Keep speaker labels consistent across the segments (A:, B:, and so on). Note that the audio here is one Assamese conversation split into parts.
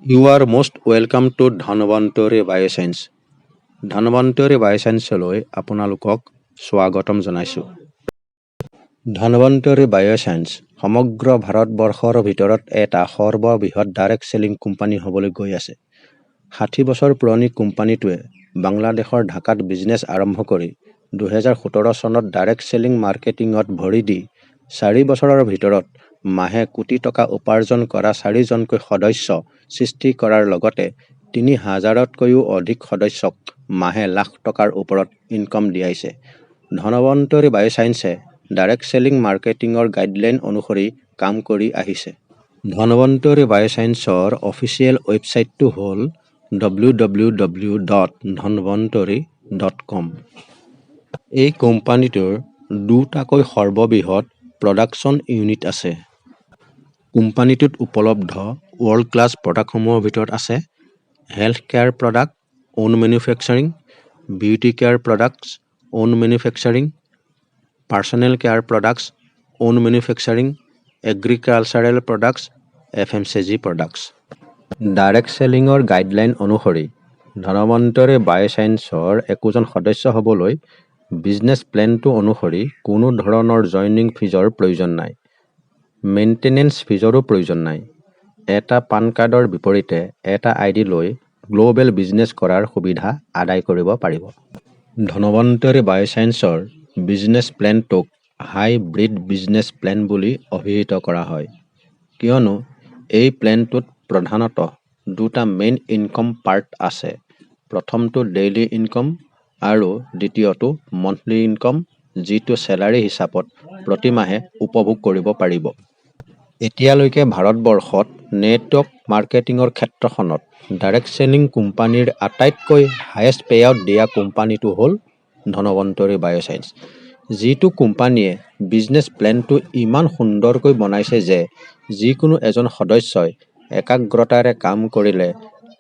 A: You are most welcome to Dhanvantary bioscience. Dhanvantary bioscience-লৈ আপোনালোকক স্বাগতম জনাইছোঁ। ধনৱন্তৰী বায়'চাইন্স সমগ্ৰ ভাৰতবৰ্ষৰ ভিতৰত এটা সৰ্ববৃহৎ ডাইৰেক্ট চেলিং কোম্পানী হ'বলৈ গৈ আছে। 60 বছৰ পুৰণি কোম্পানীটোৱে বাংলাদেশৰ ঢাকাত বিজনেছ আৰম্ভ কৰি 2017 চনত ডাইৰেক্ট চেলিং মাৰ্কেটিঙত ভৰি দি 4 বছৰৰ ভিতৰত মাহে কোটি টকা উপাৰ্জন কৰা 4জনকৈ সদস্য সৃষ্টি কৰাৰ লগতে 3000তকৈও অধিক সদস্যক মাহে লাখ টকাৰ ওপৰত ইনকম দিয়াইছে। ধনৱন্তৰী বায়'চাইন্সে ডাইৰেক্ট চেলিং মাৰ্কেটিঙৰ গাইডলাইন অনুসৰি কাম কৰি আহিছে। ধনৱন্তৰী বায়'চাইন্সৰ অফিচিয়েল ৱেবছাইটটো হ'ল www.dhanvantary.com। এই কোম্পানীটোৰ দুটাকৈ সৰ্ববৃহৎ প্ৰডাকশ্যন ইউনিট আছে। কোম্পানীটোত উপলব্ধ ৱৰ্ল্ড ক্লাছ প্ৰডাক্টসমূহৰ ভিতৰত আছে health care product, on manufacturing, beauty care products, on manufacturing, personal care products, on manufacturing, agricultural products, FMCG products. Direct চেলিঙৰ গাইডলাইন অনুসৰি ধনৱন্তৰী বায়'চাইন্সৰ একোজন সদস্য হ'বলৈ বিজনেছ প্লেনটো অনুসৰি কোনো ধৰণৰ জইনিং ফিজৰ প্ৰয়োজন নাই। মেইনটেনেন্স ফিজৰো প্ৰয়োজন নাই। এটা পান কাৰ্ডৰ বিপৰীতে এটা ID লৈ গ্ল'বেল বিজনেছ কৰাৰ সুবিধা আদায় কৰিব পাৰিব। ধনৱন্তৰী বায়'চাইন্সৰ বিজনেছ প্লেনটোক হাইব্ৰিড বিজনেছ প্লেন বুলি অভিহিত কৰা হয়, কিয়নো এই প্লেনটোত প্ৰধানতঃ দুটা মেইন ইনকম পাৰ্ট আছে। প্ৰথমটো ডেইলি ইনকম আৰু দ্বিতীয়টো মন্থলি ইনকম, যিটো চেলাৰী হিচাপত প্ৰতি মাহে উপভোগ কৰিব পাৰিব। এতিয়ালৈকে ভাৰতবৰ্ষত নেটৱৰ্ক মাৰ্কেটিঙৰ ক্ষেত্ৰখনত ডাইৰেক্ট চেলিং কোম্পানীৰ আটাইতকৈ হায়েষ্ট পেআউট দিয়া কোম্পানীটো হ'ল ধনৱন্তৰী বায়'চাইন্স। যিটো কোম্পানীয়ে বিজনেছ প্লেনটো ইমান সুন্দৰকৈ বনাইছে যে যিকোনো এজন সদস্যই একাগ্ৰতাৰে কাম কৰিলে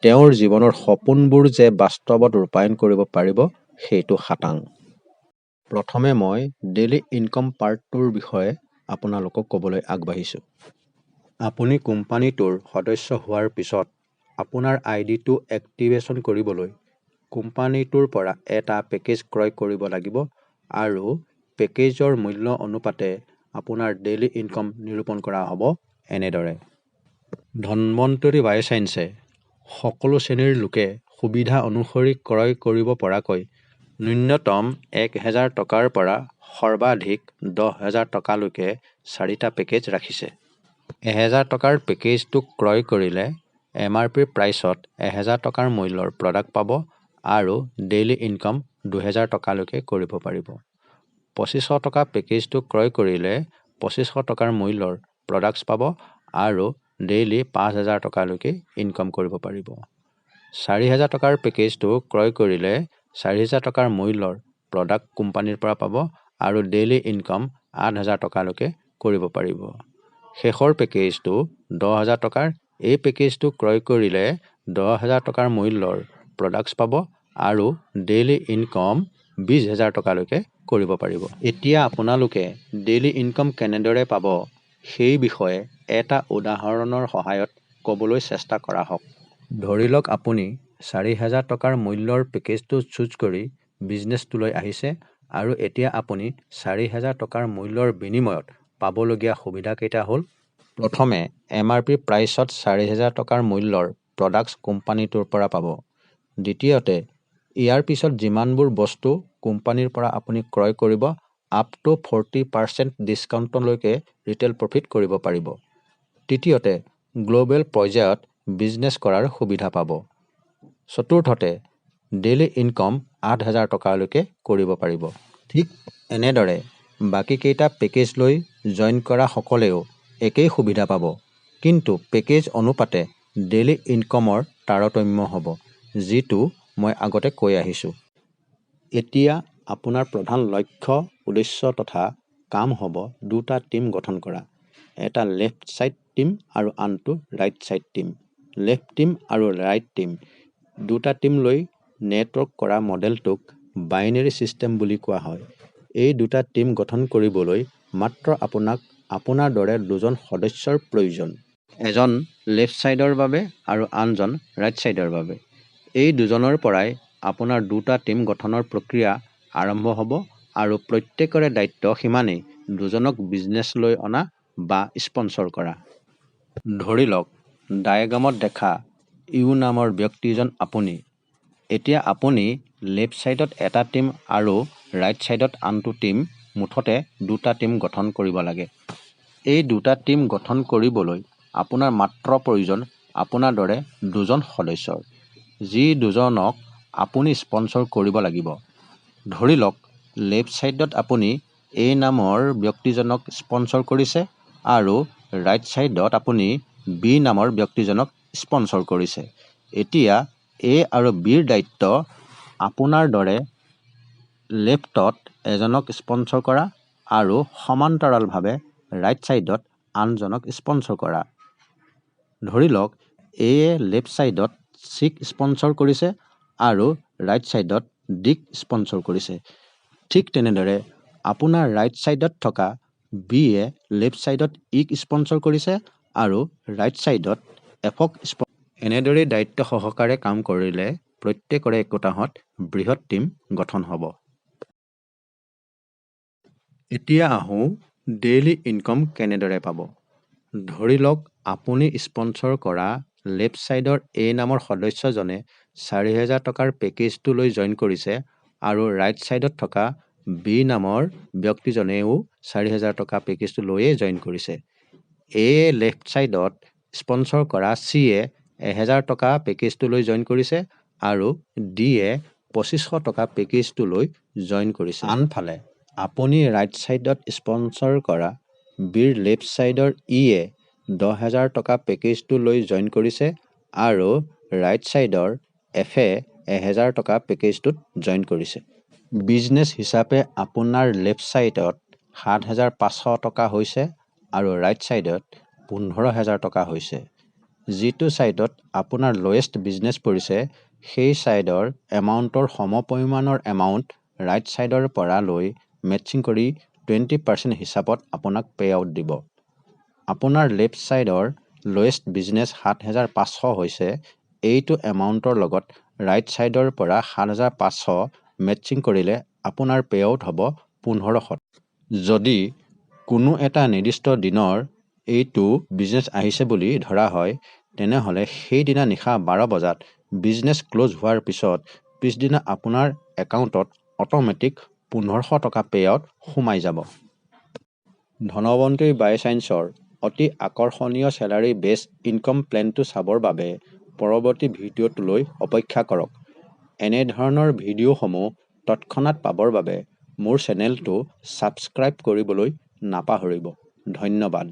A: তেওঁৰ জীৱনৰ সপোনবোৰ যে বাস্তৱত ৰূপায়ণ কৰিব পাৰিব সেইটো খাটাং। প্ৰথমে মই ডেইলি ইনকম পাৰ্টটোৰ বিষয়ে আপোনালোকক ক'বলৈ আগবাঢ়িছোঁ। আপুনি কোম্পানীটোৰ সদস্য হোৱাৰ পিছত আপোনাৰ IDটো এক্টিভেশ্যন কৰিবলৈ কোম্পানীটোৰ পৰা এটা পেকেজ ক্ৰয় কৰিব লাগিব আৰু পেকেজৰ মূল্য অনুপাতে আপোনাৰ ডেইলি ইনকম নিৰূপণ কৰা হ'ব এনেদৰে। ধনৱন্তৰী বায়'চাইন্সে সকলো শ্ৰেণীৰ লোকে সুবিধা অনুসৰি ক্ৰয় কৰিব পৰাকৈ ন্যূনতম 1000 টকাৰ পৰা সৰ্বাধিক 10,000 টকালৈকে 4টা পেকেজ ৰাখিছে। 1000 টকাৰ পেকেজটো ক্ৰয় কৰিলে MRP প্ৰাইচত 1000 টকাৰ মূল্যৰ প্ৰডাক্ট পাব আৰু ডেইলি ইনকম 2000 টকালৈকে কৰিব পাৰিব। 2500 টকা পেকেজটো ক্ৰয় কৰিলে 2500 টকাৰ মূল্যৰ প্ৰডাক্টছ পাব আৰু ডেইলি 5000 টকালৈকে ইনকম কৰিব পাৰিব। 4000 টকাৰ পেকেজটো ক্ৰয় কৰিলে 4000 টকাৰ মূল্যৰ প্ৰডাক্ট কোম্পানীৰ পৰা পাব আৰু ডেইলি ইনকম 8000 টকালৈকে কৰিব পাৰিব। শেষৰ পেকেজটো 10000 টকাৰ, এই পেকেজটো ক্ৰয় কৰিলে 10000 টকাৰ মূল্যৰ প্ৰডাক্টছ পাব আৰু ডেইলি ইনকম 20000 টকালৈকে কৰিব পাৰিব। এতিয়া আপোনালোকে ডেইলি ইনকম কেনেদৰে পাব সেই বিষয়ে এটা উদাহৰণৰ সহায়ত ক'বলৈ চেষ্টা কৰা হওক। ধৰি লওক আপুনি 4000 টকাৰ মূল্যৰ পেকেজটো চুজ কৰি বিজনেছটোলৈ আহিছে আৰু এতিয়া আপুনি 4000 টকাৰ মূল্যৰ বিনিময়ত পাবলগীয়া সুবিধাকেইটা হ'ল: প্ৰথমে MRP প্ৰাইচত 4000 টকাৰ মূল্যৰ প্ৰডাক্টছ কোম্পানীটোৰ পৰা পাব। দ্বিতীয়তে ইয়াৰ পিছত যিমানবোৰ বস্তু কোম্পানীৰ পৰা আপুনি ক্ৰয় কৰিব আপ টু 40% ডিছকাউণ্টলৈকে ৰিটেইল প্ৰফিট কৰিব পাৰিব। তৃতীয়তে গ্ল'বেল পৰ্যায়ত বিজনেছ কৰাৰ সুবিধা পাব। চতুৰ্থতে ডেইলি ইনকম 8000 টকালৈকে কৰিব পাৰিব। ঠিক এনেদৰে বাকীকেইটা পেকেজ লৈ জইন কৰা সকলেও একেই সুবিধা পাব, কিন্তু পেকেজ অনুপাতে ডেইলি ইনকমৰ তাৰতম্য হ'ব, যিটো মই আগতে কৈ আহিছোঁ। এতিয়া আপোনাৰ প্ৰধান লক্ষ্য, উদ্দেশ্য তথা কাম হ'ব দুটা টিম গঠন কৰা, এটা লেফ্ট ছাইড টিম আৰু আনটো right side team. Left team আৰু ৰাইট টিম দুটা টিম লৈ নেটৱৰ্ক কৰা মডেলটোক বাইনেৰী ছিষ্টেম বুলি কোৱা হয়। এই দুটা টিম গঠন কৰিবলৈ মাত্ৰ আপোনাক আপোনাৰ দৰে দুজন সদস্যৰ প্ৰয়োজন। এজন লেফ্ট ছাইডৰ বাবে আৰু আনজন ৰাইট ছাইডৰ বাবে। এই দুজনৰ পৰাই আপোনাৰ দুটা টীম গঠনৰ প্ৰক্ৰিয়া আৰম্ভ হ'ব আৰু প্ৰত্যেকৰে দায়িত্ব সিমানেই দুজনক বিজনেছলৈ অনা বা স্পন্সৰ কৰা। ধৰি লওক ডায়েগ্ৰামত দেখা ইউ নামৰ ব্যক্তিজন আপুনি। এতিয়া আপুনি লেফ্ট ছাইডত এটা টীম আৰু ৰাইট ছাইডত আনটো টীম, মুঠতে দুটা টীম গঠন কৰিব লাগে। এই দুটা টীম গঠন কৰিবলৈ আপোনাৰ মাত্ৰ প্ৰয়োজন আপোনাৰ দৰে দুজন সদস্যৰ, যি দুজনক আপুনি স্পন্সৰ কৰিব লাগিব। ধৰি লওক লেফ্ট ছাইডত আপুনি এ নামৰ ব্যক্তিজনক স্পন্সৰ কৰিছে আৰু ৰাইট ছাইডত আপুনি বি নামৰ ব্যক্তিজনক স্পন্সৰ কৰিছে। এতিয়া এ আৰু বিৰ দায়িত্ব আপোনাৰ দৰে লেফ্টত এজনক স্পন্সৰ কৰা আৰু সমান্তৰালভাৱে ৰাইট ছাইডত আনজনক স্পন্সৰ কৰা। ধৰি লওক এ লেফ্ট ছাইডত চিক স্পন্সৰ কৰিছে আৰু ৰাইট ছাইডত ডিক স্পন্সৰ কৰিছে। ঠিক তেনেদৰে আপোনাৰ ৰাইট ছাইডত থকা বিয়ে লেফ্ট ছাইডত ইক স্পন্সৰ কৰিছে আৰু ৰাইট ছাইডত এফক এনেদৰে দায়িত্ব সহকাৰে কাম কৰিলে প্ৰত্যেকৰে একোটাহঁত বৃহৎ টীম গঠন হ'ব। এতিয়া আহোঁ ডেইলি ইনকম কেনেদৰে পাব। ধৰি লওক আপুনি স্পন্সৰ কৰা লেফ্ট ছাইডৰ এ নামৰ সদস্যজনে 4,000 টকাৰ পেকেজটো লৈ জইন কৰিছে আৰু ৰাইট ছাইডত থকা বি নামৰ ব্যক্তিজনেও 4,000 টকা পেকেজটো লৈয়ে জইন কৰিছে। এ লেফ্ট ছাইডত স্পন্সৰ কৰা চিয়ে 1,000 টকা পেকেজটো লৈ জইন কৰিছে আৰু ডিয়ে 2,500 টকা পেকেজটো লৈ জইন কৰিছে। আনফালে আপুনি ৰাইট ছাইডত স্পন্সৰ কৰা বিৰ লেফ্ট ছাইডৰ ইয়ে 10,000 টকা পেকেজটো লৈ জইন কৰিছে আৰু ৰাইট ছাইডৰ এফে 1,000 টকা পেকেজটোত জইন কৰিছে। বিজনেছ হিচাপে আপোনাৰ লেফ্ট ছাইডত 7,500 টকা হৈছে আৰু ৰাইট ছাইডত 15,000 টকা হৈছে। যিটো ছাইডত আপোনাৰ লয়েষ্ট বিজনেছ পৰিছে সেই ছাইডৰ এমাউণ্টৰ সমপৰিমাণৰ এমাউণ্ট ৰাইট ছাইডৰ পৰা লৈ মেটচিং কৰি 20% হিচাপত আপোনাক পে আউট দিব। আপোনাৰ লেফ্ট ছাইডৰ লয়েষ্ট বিজনেছ 7,500 হৈছে। এইটো এমাউণ্টৰ লগত ৰাইট ছাইডৰ পৰা 7,500 মেটচিং কৰিলে আপোনাৰ পে আউট হ'ব 1,500। যদি কোনো এটা নিৰ্দিষ্ট দিনৰ এইটো বিজনেছ আহিছে বুলি ধৰা হয়, তেনেহ'লে সেইদিনা নিশা 12 বজাত বিজনেছ ক্ল'জ হোৱাৰ পিছদিনা আপোনাৰ একাউণ্টত অট'মেটিক 1,500 টকা পে আউট সোমাই যাব। ধনৱন্তৰী বায়'চায়েন্সৰ অতি আকৰ্ষণীয় চেলাৰী বেছ ইনকম প্লেনটো চাবৰ বাবে পৰৱৰ্তী ভিডিঅ'টোলৈ অপেক্ষা কৰক। এনেধৰণৰ ভিডিঅ'সমূহ তৎক্ষণাত পাবৰ বাবে মোৰ চেনেলটো ছাবস্ক্ৰাইব কৰিবলৈ নাপাহৰিব। ধন্যবাদ।